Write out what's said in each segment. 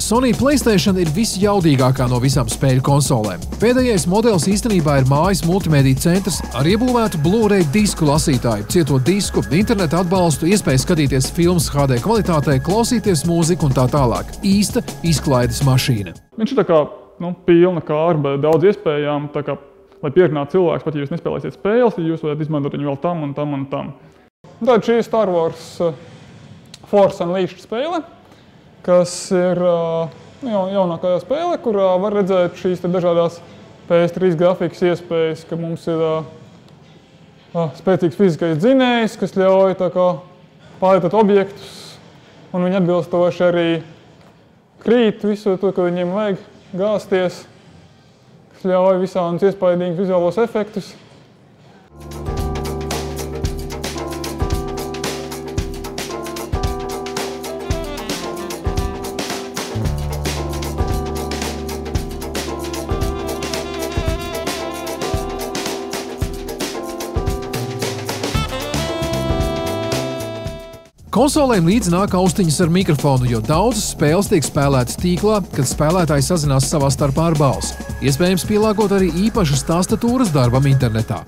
Sony PlayStation ir visjaudīgākā no visām spēļu konsolēm. Pēdējais modelis īstenībā ir mājas multimediju centrs ar iebūvētu Blu-ray disku lasītāju, cieto disku, interneta atbalstu, iespēju skatīties filmas HD kvalitātē, klausīties mūziku un tā tālāk. Īsta izklaides mašīna. Viņš ir tā kā, pilna kārba, daudz iespējām, tā kā, lai pierunātu cilvēks, pat ja jūs nespēlēsiet spēles, ja jūs varat izmantot viņu vēl tam un tam un tam. Tad šī ir Star Wars Force Unleashed spēle, kas ir jaunākā spēle, kurā var redzēt šīs dažādās PS3 grafikas iespējas, ka mums ir spēcīgs fiziskais dzinējs, kas ļauj pārvietot objektus, un viņi atbilstoši arī krīt visu to, ko viņiem vajag gāzties, kas ļauj visādus iespaidīgus vizuālos efektus. Konsolēm līdzi nāk austiņas ar mikrofonu, jo daudzas spēles tiek spēlētas tīklā, kad spēlētāji sazinās savā starpā ar balsi. Iespējams pielāgot arī īpašas tastatūras darbam internetā.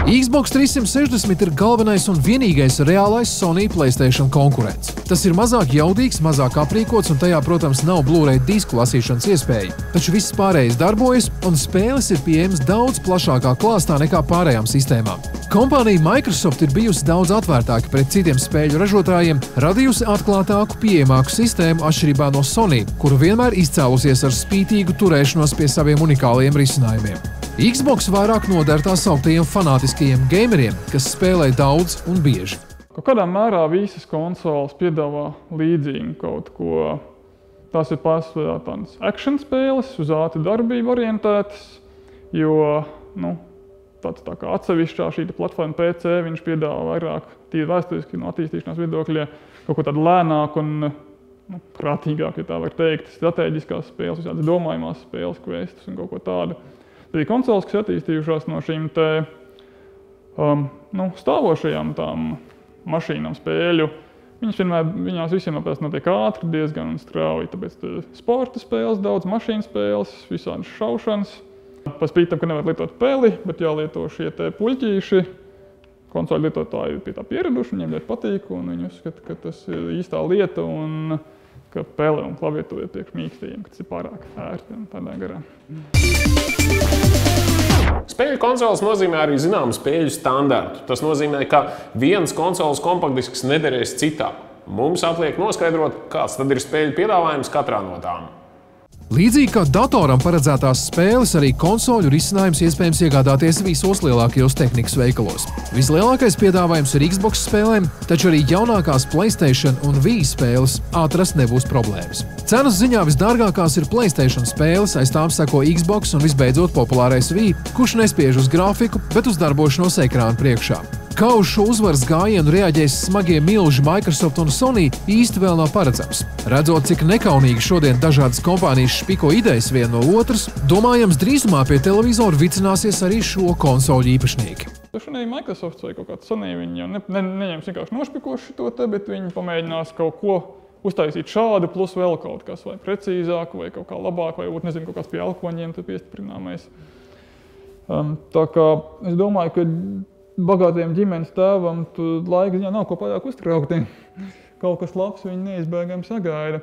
Xbox 360 ir galvenais un vienīgais reālais Sony PlayStation konkurents. Tas ir mazāk jaudīgs, mazāk aprīkots un tajā, protams, nav Blu-ray disku lasīšanas iespēja. Taču viss pārējais darbojas un spēles ir pieejamas daudz plašākā klāstā nekā pārējām sistēmām. Kompānija Microsoft ir bijusi daudz atvērtāka pret citiem spēļu ražotājiem, radījusi atklātāku, pieejamāku sistēmu atšķirībā no Sony, kuru vienmēr izcēlusies ar spītīgu turēšanos pie saviem unikālajiem risinājumiem. Xbox vairāk noder tā sauktajiem fanātiskajiem gameriem, kas spēlē daudz un bieži. Kaut kādā mērā visas konsoles piedāvā līdzīgu kaut ko. Tās ir pārsvarā tādas action spēles, uz ātru darbību orientētas, jo tāds tā kā atsevišķā šī platforma PC, viņš piedāvā vairāk tīri vēsturiski no attīstīšanās viedokļa kaut ko tādu lēnāku un prātīgāk, ja tā var teikt, strateģiskās spēles, visādas domājumās spēles, questus un kaut ko tādu. Bija konsoles, kas attīstījušās no šīm stāvošajām tām mašīnām spēļu. Viņās visiem notiek ātri, diezgan strauji, tāpēc sporta spēles, daudz mašīnu spēles, visādas šaušanas. Pa spīti tam, ka nevar lietot peli, bet jālieto šie puļķīši. Konsoļu lietotāji pie tā pieraduši, viņiem ļoti patīk, un viņi uzskata, ka tas ir īstā lieta, un ka pele un klaviatūra ir priekš mīkstījiem, ka tas ir pārāk ērti un tādā garā. Spēļu konsoles nozīmē arī zināmu spēļu standartu. Tas nozīmē, ka viens konsoles kompaktdisks nederēs citā. Mums atliek noskaidrot, kāds tad ir spēļu piedāvājums katrā no tām. Līdzīgi kā datoram paredzētās spēles, arī konsoļu risinājums iespējams iegādāties visos lielākajos tehnikas veikalos. Vislielākais piedāvājums ir Xbox spēlēm, taču arī jaunākās PlayStation un Wii spēles atrast nebūs problēmas. Cenas ziņā visdārgākās ir PlayStation spēles, aiz tām seko Xbox un visbeidzot populārais Wii, kurš nespiež uz grafiku, bet uz darbošanos ekrāna priekšā. Kā uz šo uzvaras gājienu reaģēs smagie milži Microsoft un Sony, īsti vēl nav paredzams. Redzot, cik nekaunīgi šodien dažādas kompānijas špiko idejas viena no otras, domājams, drīzumā pie televizoru vicināsies arī šo konsoļu īpašnieki. Šodien Microsoft vai kaut kāds Sony, viņi jau neņems vienkārši nošpikoši to bet viņi pamēģinās kaut ko uztaisīt šādu, plus vēl kaut kas vai precīzāku, vai kaut kā labāku, vai būt, nezinu, kaut kāds pie alkoņiem piestiprināmais. Tā kā es domāju, ka bagātiem ģimenes tēvam laika ziņā nav ko pārāk uztraukti. Kaut kas labs viņi neizbēgami sagaida.